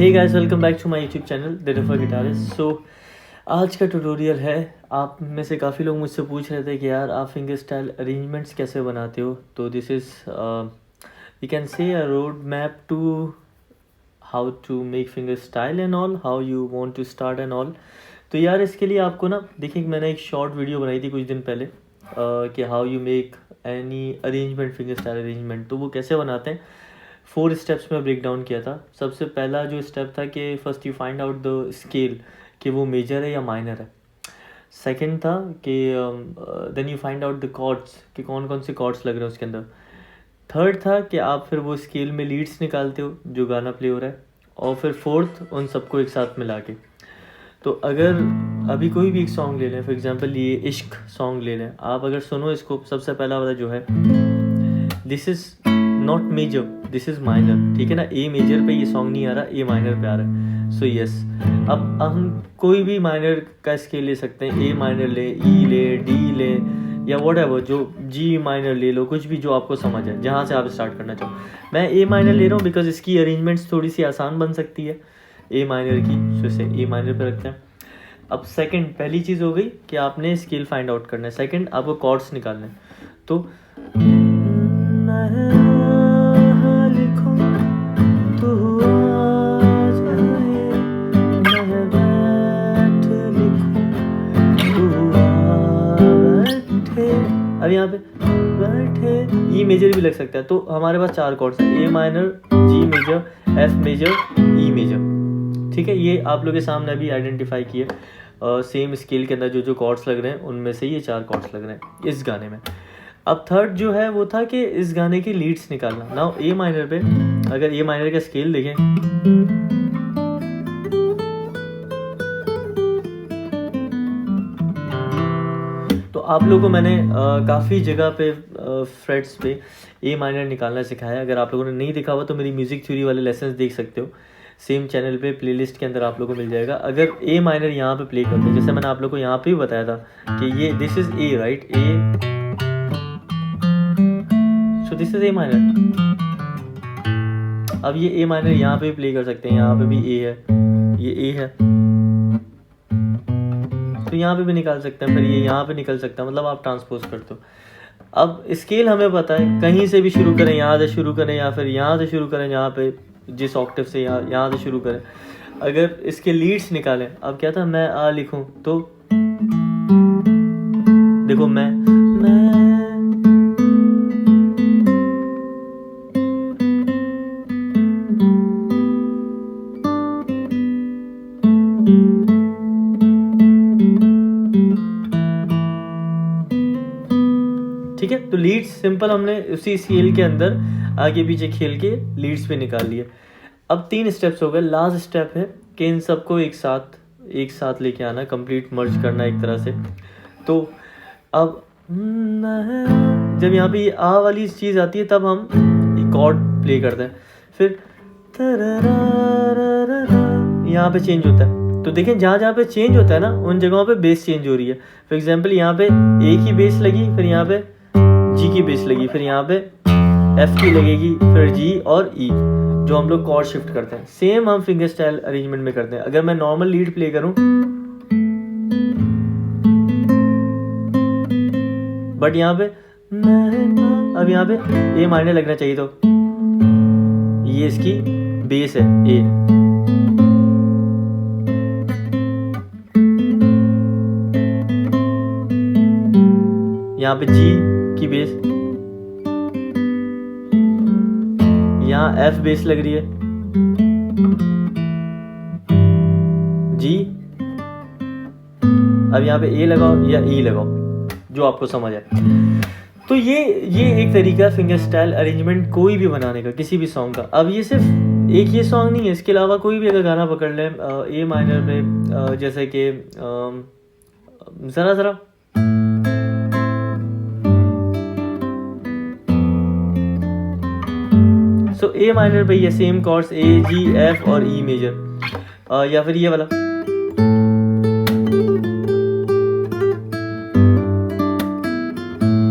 Hey guys, welcome back to my YouTube channel the differ guitarist. So आज का tutorial है, आप में से काफ़ी लोग मुझसे पूछ रहे थे कि यार आप फिंगर स्टाइल अरेंजमेंट्स कैसे बनाते हो। तो this is you can say a road map to how to make finger style and all, how you want to start and all. तो यार इसके लिए आपको ना देखिए, मैंने एक शॉर्ट वीडियो बनाई थी कुछ दिन पहले कि how you make any arrangement, finger style arrangement. तो वो कैसे बनाते हैं, 4 स्टेप्स में ब्रेक डाउन किया था। सबसे पहला जो स्टेप था कि first you find out the scale कि वो मेजर है या माइनर है। सेकंड था कि then you find out the chords कि कौन कौन से कॉर्ड्स लग रहे हैं उसके अंदर। थर्ड था कि आप फिर वो स्केल में लीड्स निकालते हो जो गाना प्ले हो रहा है। और फिर फोर्थ, उन सबको एक साथ मिला के। तो अगर अभी कोई भी एक सॉन्ग ले लें, फॉर एग्जांपल ये इश्क सॉन्ग ले लें, आप अगर सुनो इसको, सबसे पहला वाला जो है, this is not major, this is minor, ठीक है ना। ए मेजर पे ये सॉन्ग नहीं आ रहा, ए माइनर पे आ रहा है। सो यस, अब हम कोई भी माइनर का स्केल ले सकते हैं। ए माइनर ले, ई ले, डी ले, या वट एवर, जो जी माइनर ले लो, कुछ भी जो आपको समझ है, जहाँ से आप स्टार्ट करना चाहो। मैं ए माइनर ले रहा हूँ बिकॉज इसकी अरेंजमेंट्स थोड़ी सी आसान बन सकती है ए माइनर की, सो इसे ए माइनर पे रखते हैं। अब सेकंड, पहली चीज़ हो गई कि आपने स्केल फाइंड आउट करना है। सेकंड, आपको कॉर्ड्स निकालने हैं। तो अब यहाँ पे बैठे, ई मेजर भी लग सकता है। तो हमारे पास 4 कॉर्ड्स हैं, A minor, G major, F major, E major, ठीक है। ये आप लोग के सामने अभी आइडेंटिफाई किए सेम स्केल के अंदर जो जो कॉर्ड्स लग रहे हैं, उनमें से ये 4 कॉर्ड्स लग रहे हैं इस गाने में। अब थर्ड जो है वो था कि इस गाने की लीड्स निकालना। नाउ ए माइनर पे अगर ए माइनर का स्केल देखें, तो आप लोगों को मैंने काफ़ी जगह पे फ्रेट्स पे ए माइनर निकालना सिखाया। अगर आप लोगों ने नहीं देखा हुआ तो मेरी म्यूज़िक थ्योरी वाले लेसन्स देख सकते हो, सेम चैनल पे प्लेलिस्ट के अंदर आप लोगों को मिल जाएगा। अगर ए माइनर यहाँ पे प्ले करते हैं, जैसे मैंने आप लोगों को यहाँ पे भी बताया था कि ये this is a, right, A, so this is a minor. अब ये ए माइनर यहाँ पे भी प्ले कर सकते हैं, यहाँ पे भी ए है, ये ए है, तो यहाँ पे भी निकाल सकते हैं, फिर ये यहाँ पे निकल सकता है, मतलब आप ट्रांसपोज करते हो। अब स्केल हमें पता है, कहीं से भी शुरू करें, यहाँ से शुरू करें या फिर यहाँ से शुरू करें, यहाँ पे जिस ऑक्टेव से यहाँ से शुरू करें। अगर इसके लीड्स निकालें, अब क्या था, मैं आ लिखूं तो देखो मैं ठीक है। तो लीड्स सिंपल हमने उसी स्केल के अंदर आगे पीछे खेल के लीड्स पे निकाल लिए। अब 3 स्टेप्स हो गए। लास्ट स्टेप है कि इन सबको एक साथ लेके आना, कंप्लीट मर्ज करना एक तरह से। तो अब जब यहाँ पे आ वाली चीज़ आती है तब हम एक कॉर्ड प्ले करते हैं, फिर यहाँ पे चेंज होता है। तो देखें जहाँ जहाँ पे चेंज होता है ना, उन जगहों पे बेस चेंज हो रही है। फॉर एग्जांपल यहाँ पे ए की बेस लगी, फिर यहाँ पे जी की बेस लगी, फिर यहाँ पे एफ की लगेगी, फिर जी और ई, जो हम लोग कॉर्ड शिफ्ट करते हैं। सेम हम फिंगर स्टाइल अरेंजमेंट में करते हैं। अगर मैं नॉर्मल लीड प्ले करूं, बट यहाँ पे अब यहाँ पे ए माइनर लगना चाहिए, तो ये इसकी बेस है ए, यहाँ पे जी की बेस, यहाँ एफ बेस लग रही है, जी, अब यहाँ पे ए लगाओ या ई लगाओ, जो आपको समझ है। तो ये एक तरीका फिंगर स्टाइल अरेंजमेंट कोई भी बनाने का, किसी भी सॉन्ग का। अब ये सिर्फ एक ये सॉन्ग नहीं है, इसके अलावा कोई भी अगर गाना पकड़ लें ए माइनर पे, जैसे कि ज़रा तो ए माइनर पे ये सेम कॉर्ड्स ए, जी, एफ और ई मेजर, या फिर ये वाला,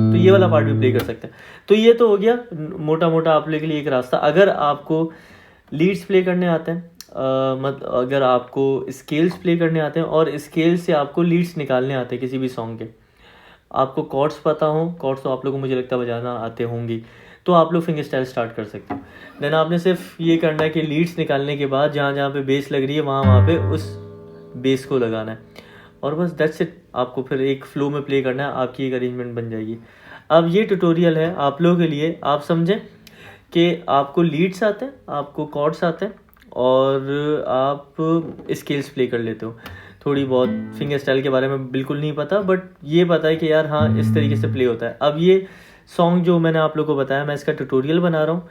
तो ये वाला पार्ट भी प्ले कर सकते हैं। तो ये तो हो गया मोटा मोटा आप लोगों के लिए एक रास्ता। अगर आपको लीड्स प्ले करने आते हैं, अगर आपको स्केल्स प्ले करने आते हैं और स्केल से आपको लीड्स निकालने आते हैं किसी भी सॉन्ग के, आपको कॉर्ड्स पता हो, कॉर्ड्स तो आप लोगों को मुझे लगता है बजाना आते होंगी, तो आप लोग फिंगर स्टाइल स्टार्ट कर सकते हो। देन आपने सिर्फ ये करना है कि लीड्स निकालने के बाद जहाँ जहाँ पे बेस लग रही है वहाँ पे उस बेस को लगाना है, और बस दैट्स इट। आपको फिर एक फ्लो में प्ले करना है, आपकी एक अरेंजमेंट बन जाएगी। अब ये ट्यूटोरियल है आप लोगों के लिए, आप समझें कि आपको लीड्स आते हैं, आपको कॉर्ड्स आते हैं, और आप स्केल्स प्ले कर लेते हो। थोड़ी बहुत फिंगर स्टाइल के बारे में बिल्कुल नहीं पता, बट ये पता है कि यार हाँ इस तरीके से प्ले होता है। अब ये सॉन्ग जो मैंने आप लोगों को बताया, मैं इसका ट्यूटोरियल बना रहा हूँ,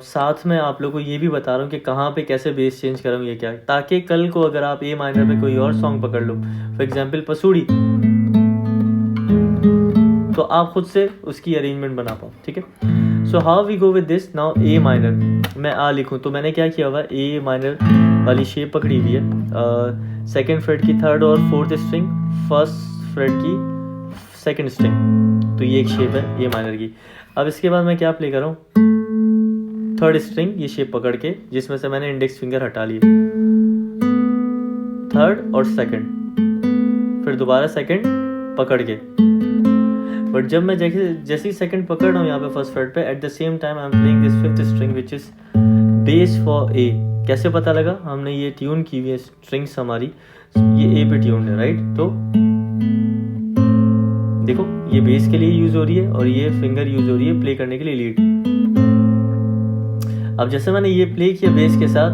साथ में आप लोगों को ये भी बता रहा हूँ कि कहाँ पे कैसे बेस चेंज करूँ ये क्या, ताकि कल को अगर आप ए माइनर में कोई और सॉन्ग पकड़ लो, फॉर एग्जाम्पल पसूड़ी, तो आप खुद से उसकी अरेंजमेंट बना पाओ। ठीक है, so how we go with this now. A minor मैं आ लिखूँ तो मैंने क्या किया हुआ, ए माइनर वाली शेप पकड़ी हुई है, सेकेंड फ्रेट की थर्ड और फोर्थ स्ट्रिंग, फर्स्ट फ्रेट की सेकेंड स्ट्रिंग, तो ये एक शेप है ए माइनर की। अब इसके बाद मैं क्या प्ले कर रहा हूँ, थर्ड स्ट्रिंग ये शेप पकड़ के, जिसमें से मैंने इंडेक्स फिंगर हटा लिए, थर्ड और सेकेंड, फिर दोबारा सेकेंड पकड़ के, बट जब मैं जैसे ही सेकंड पकड़ रहा हूँ यहाँ पे फर्स्ट फ्रेट पे, at the same time I am playing this fifth string which is base for a. कैसे पता लगा, हमने ये ट्यून की हुई है स्ट्रिंग्स हमारी, ये ए पे ट्यून है, राइट। तो देखो ये बेस के लिए यूज हो रही है और ये फिंगर यूज हो रही है प्ले करने के लिए लीड। अब जैसे मैंने ये प्ले किया बेस के साथ,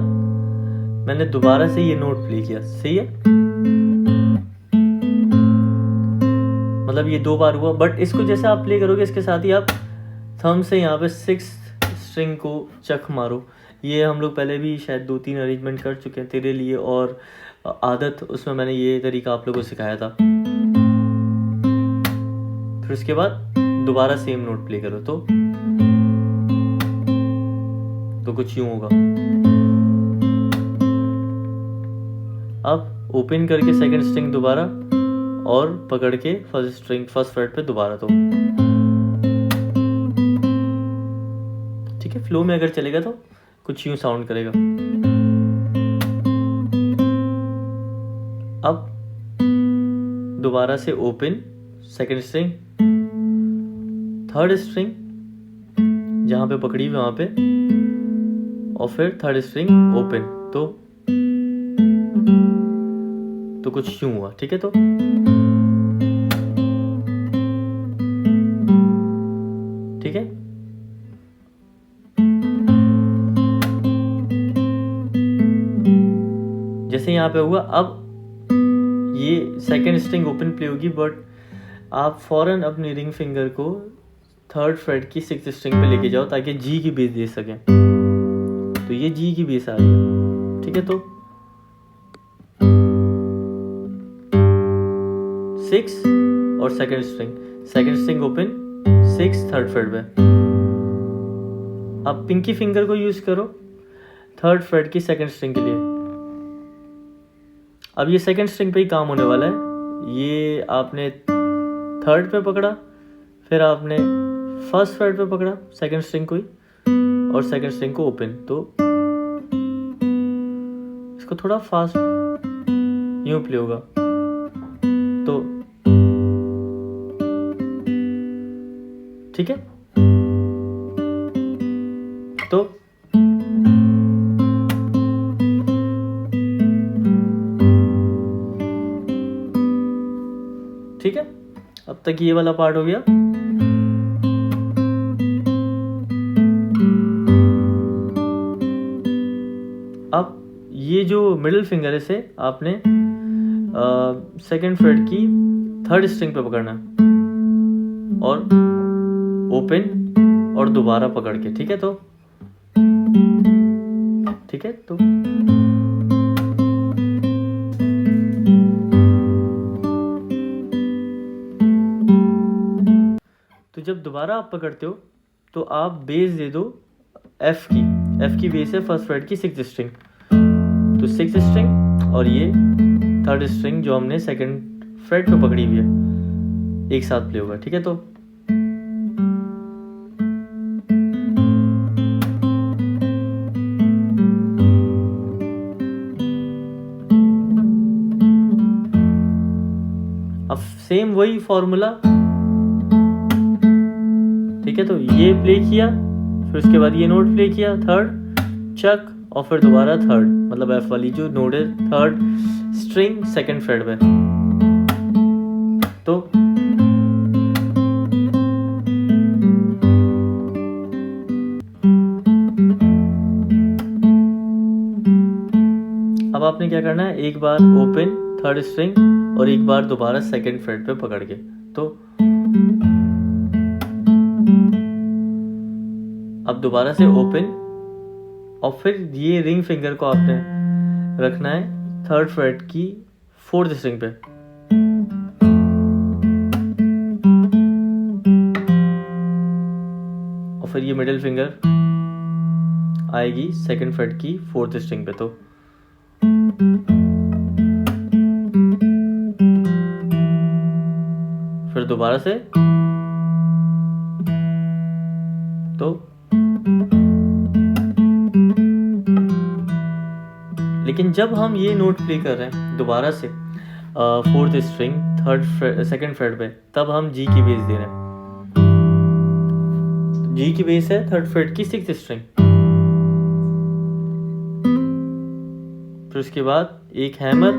मैंने दोबारा से ये नोट प्ले किया, सही है, मतलब ये 2 बार हुआ। बट इसको जैसे आप प्ले करोगे, इसके साथ ही आप थंब से यहाँ पे 6th स्ट्रिंग को चक मारो। ये हम लोग पहले भी शायद 2-3 अरेंजमेंट कर चुके हैं तेरे लिए, और आदत उसमें मैंने ये तरीका आप लोगों को सिखाया था। फिर उसके बाद दोबारा सेम नोट प्ले करो, तो कुछ यूं होगा। अब ओपन करके सेकंड स्ट्रिंग दोबारा, और पकड़ के फर्स्ट फ्रेट पे दोबारा, तो ठीक है। फ्लो में अगर चलेगा तो कुछ यूं साउंड करेगा। अब दोबारा से open second string, third string जहां पे पकड़ी हुई वहां पे, और फिर थर्ड स्ट्रिंग ओपन, तो कुछ यूं हुआ। ठीक है, तो ठीक है, जैसे यहाँ पे हुआ। अब ये सेकेंड स्ट्रिंग ओपन प्ले होगी, बट आप फौरन अपनी रिंग फिंगर को थर्ड फ्रेट की 6th स्ट्रिंग पे लेके जाओ, ताकि जी की बेस दे सकें। तो ये जी की बेस आ रही है, ठीक है। तो 6 और second string open, 6 third freight पे। अब पिंकी फिंगर को यूज करो थर्ड फ्रेट की सेकेंड स्ट्रिंग के लिए। अब ये सेकेंड स्ट्रिंग पे ही काम होने वाला है। ये आपने थर्ड पे पकड़ा, फिर आपने फर्स्ट फ्रेट पे पकड़ा सेकेंड स्ट्रिंग को ही, और सेकेंड स्ट्रिंग को ओपन। तो इसको थोड़ा फास्ट यूं प्ले होगा, तो ठीक है। तो ठीक है, अब तक ये वाला पार्ट हो गया। अब ये जो मिडिल फिंगर है, इसे आपने सेकेंड फ्रेट की थर्ड स्ट्रिंग पे पकड़ना और ओपन और दोबारा पकड़ के, ठीक है। तो ठीक है, तो जब दोबारा आप पकड़ते हो तो आप बेस दे दो एफ की बेस है फर्स्ट फ्रेट की 6th स्ट्रिंग, तो 6th स्ट्रिंग और ये थर्ड स्ट्रिंग जो हमने सेकंड फ्रेट पे पकड़ी हुई है एक साथ प्ले होगा, ठीक है। तो सेम वही फॉर्मूला, ठीक है। तो ये प्ले किया, फिर उसके बाद ये नोट प्ले किया थर्ड, चक, और फिर दोबारा थर्ड, मतलब एफ वाली जो नोट है थर्ड स्ट्रिंग सेकंड फ्रेट पे। तो अब आपने क्या करना है, एक बार ओपन थर्ड स्ट्रिंग और एक बार दोबारा सेकंड फ्रेट पे पकड़ के, तो अब दोबारा से ओपन, और फिर ये रिंग फिंगर को आपने रखना है थर्ड फ्रेट की फोर्थ स्ट्रिंग पे, और फिर ये मिडिल फिंगर आएगी सेकंड फ्रेट की फोर्थ स्ट्रिंग पे। तो फिर दोबारा से, तो लेकिन जब हम ये नोट प्ले कर रहे हैं दोबारा से fourth string third second freight पे, तब हम जी की बेस दे रहे हैं। जी की बेस है थर्ड फ्रेट की सिक्स्थ स्ट्रिंग, फिर उसके बाद एक हैमर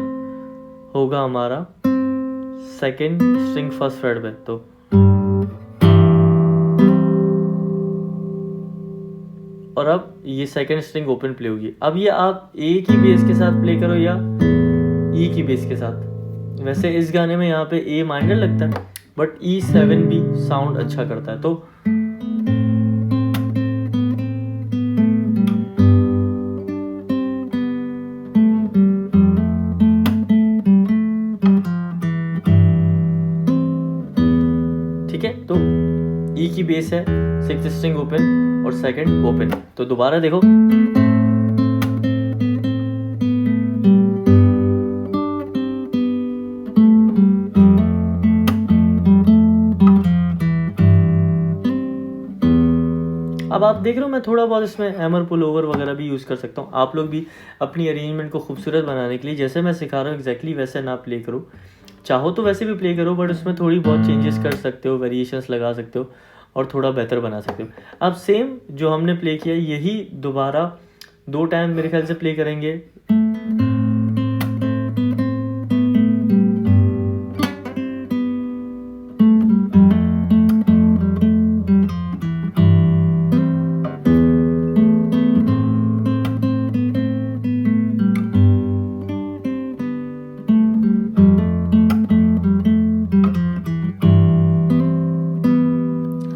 होगा हमारा सेकंड स्ट्रिंग फर्स्ट फ्रेट पे। तो और अब ये सेकंड स्ट्रिंग ओपन प्ले होगी। अब ये आप ए की बेस के साथ प्ले करो या ई की बेस के साथ। वैसे इस गाने में यहाँ पे ए माइनर लगता है, बट E7 भी साउंड अच्छा करता है। तो ठीक है, तो ई की बेस है सिक्स्थ स्ट्रिंग ओपन और सेकंड ओपन। तो दोबारा देखो, अब आप देख रहे हो मैं थोड़ा बहुत इसमें हैमर पुल ओवर वगैरह भी यूज़ कर सकता हूँ। आप लोग भी अपनी अरेंजमेंट को खूबसूरत बनाने के लिए जैसे मैं सिखा रहा हूँ एग्जैक्टली वैसे ना प्ले करो। चाहो तो वैसे भी प्ले करो, बट उसमें थोड़ी बहुत चेंजेस कर सकते हो, वेरिएशंस लगा सकते हो और थोड़ा बेहतर बना सकते हो। अब सेम जो हमने प्ले किया यही दोबारा 2 टाइम मेरे ख्याल से प्ले करेंगे।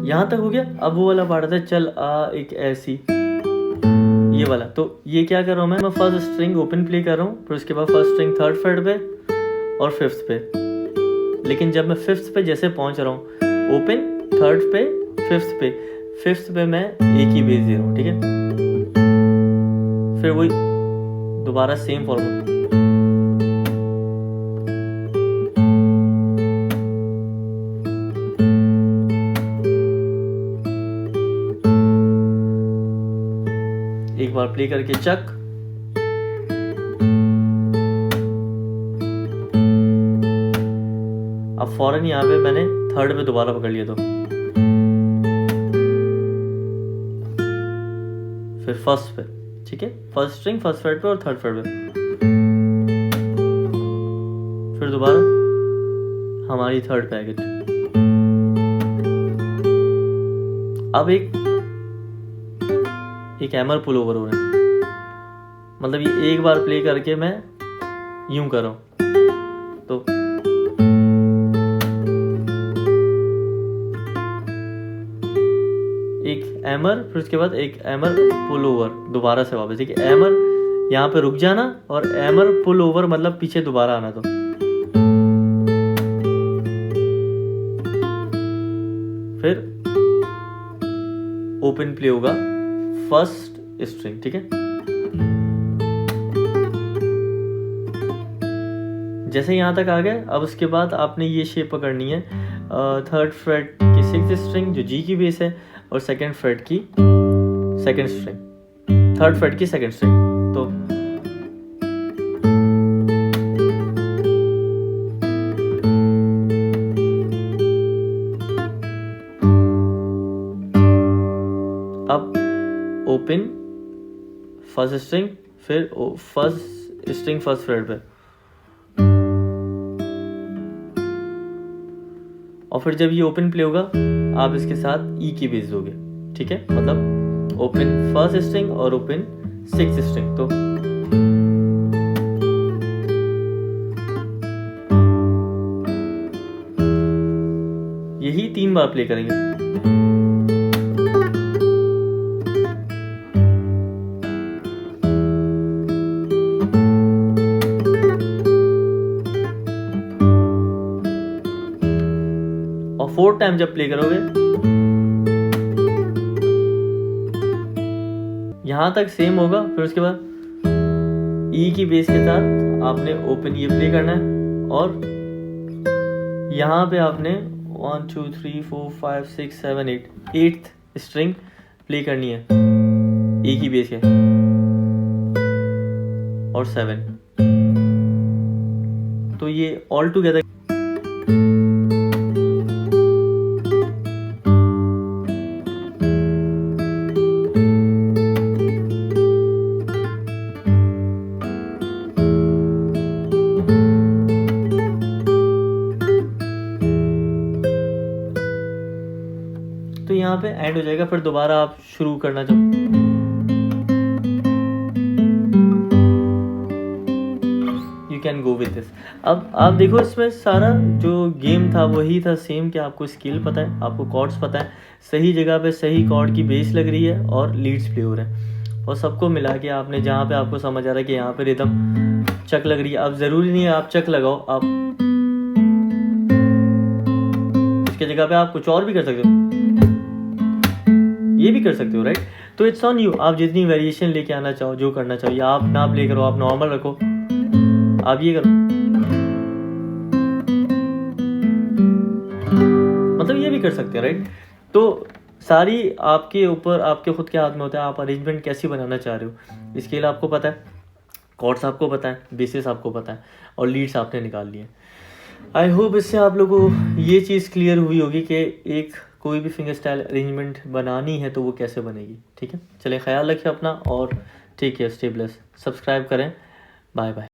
यहाँ तक हो गया। अब वो वाला पार्ट था चल आ एक ऐसी, ये वाला। तो ये क्या कर रहा हूँ मैं फर्स्ट स्ट्रिंग ओपन प्ले कर रहा हूँ, फिर उसके बाद फर्स्ट स्ट्रिंग थर्ड फ्रेट पे और फिफ्थ पे। लेकिन जब मैं फिफ्थ पे जैसे पहुँच रहा हूँ, ओपन थर्ड पे फिफ्थ पे मैं एक ही बेस दे रहा हूँ, ठीक है। फिर वही दोबारा सेम फॉर्मूला, एक बार प्ले करके चक, अब फौरन यहाँ पे मैंने थर्ड पे दोबारा पकड़ लिया। तो फिर फर्स्ट पे, ठीक है, फर्स्ट स्ट्रिंग फर्स्ट फ्रेट पे और थर्ड फ्रेट पे, फिर दोबारा हमारी थर्ड पे आ गई। अब एक हैमर पुल ओवर हो रहा है, मतलब ये एक बार प्ले करके मैं यूं कर रहा हूं। तो एक हैमर, फिर उसके बाद एक हैमर पुल ओवर दोबारा से वापस, ठीक है। हैमर यहाँ पे रुक जाना और हैमर पुल ओवर मतलब पीछे दोबारा आना। तो फिर ओपन प्ले होगा फर्स्ट स्ट्रिंग, ठीक है। जैसे यहां तक आ गए, अब उसके बाद आपने ये शेप पकड़नी है थर्ड फ्रेट की सिक्स्थ स्ट्रिंग जो जी की बेस है और सेकंड फ्रेट की सेकंड स्ट्रिंग, थर्ड फ्रेट की सेकंड स्ट्रिंग। तो अब ओपन फर्स्ट स्ट्रिंग, फिर फर्स्ट स्ट्रिंग फर्स्ट फ्रेट पे, और फिर जब ये ओपन प्ले होगा आप इसके साथ ई की बेस दोगे, ठीक है। मतलब ओपन फर्स्ट स्ट्रिंग और ओपन सिक्स स्ट्रिंग, तो यही 3 बार प्ले करेंगे। और 4th टाइम जब प्ले करोगे यहां तक सेम होगा, फिर उसके बाद ई की बेस के साथ आपने ओपन ये प्ले करना है, और यहां पे आपने 1 2 3 4 5 6 7 8 8th स्ट्रिंग प्ले करनी है ई की बेस के, और 7, तो ये ऑल टुगेदर तो यहाँ पे एंड हो जाएगा। फिर दोबारा आप शुरू करना चाहो, you can go with this. अब आप देखो इसमें सारा जो गेम था वही था सेम, कि आपको स्केल पता है, आपको कॉर्ड्स पता है, सही जगह पे सही कॉर्ड की बेस लग रही है और लीड्स प्ले हो रहे हैं, और सबको मिला के आपने जहाँ पे आपको समझ आ रहा है कि यहाँ पे रिदम चक लग रही है। अब ज़रूरी नहीं है आप चक लगाओ, आप इसके जगह पे आप कुछ और भी कर सकते हो, ये भी कर सकते हो, राइट। तो इट्स ऑन यू, आप जितनी वेरिएशन लेके आना चाहो, जो करना चाहो, या आप ना प्ले करो, आप नॉर्मल रखो, आप ये करो, मतलब ये भी कर सकते हैं, राइट। तो सारी आपके ऊपर, आपके खुद के हाथ में होता है, आप अरेंजमेंट कैसी बनाना चाह रहे हो। स्केल आपको पता है, कॉर्ड्स आपको पता है, बेसिस आपको पता है, और लीड्स आपने निकाल लिए। आई होप इससे आप लोगों को ये चीज़ क्लियर हुई होगी कि एक कोई भी फिंगर स्टाइल अरेंजमेंट बनानी है तो वो कैसे बनेगी, ठीक है। चलिए ख्याल रखिए अपना, और take care, stay blessed, subscribe करें, बाय बाय।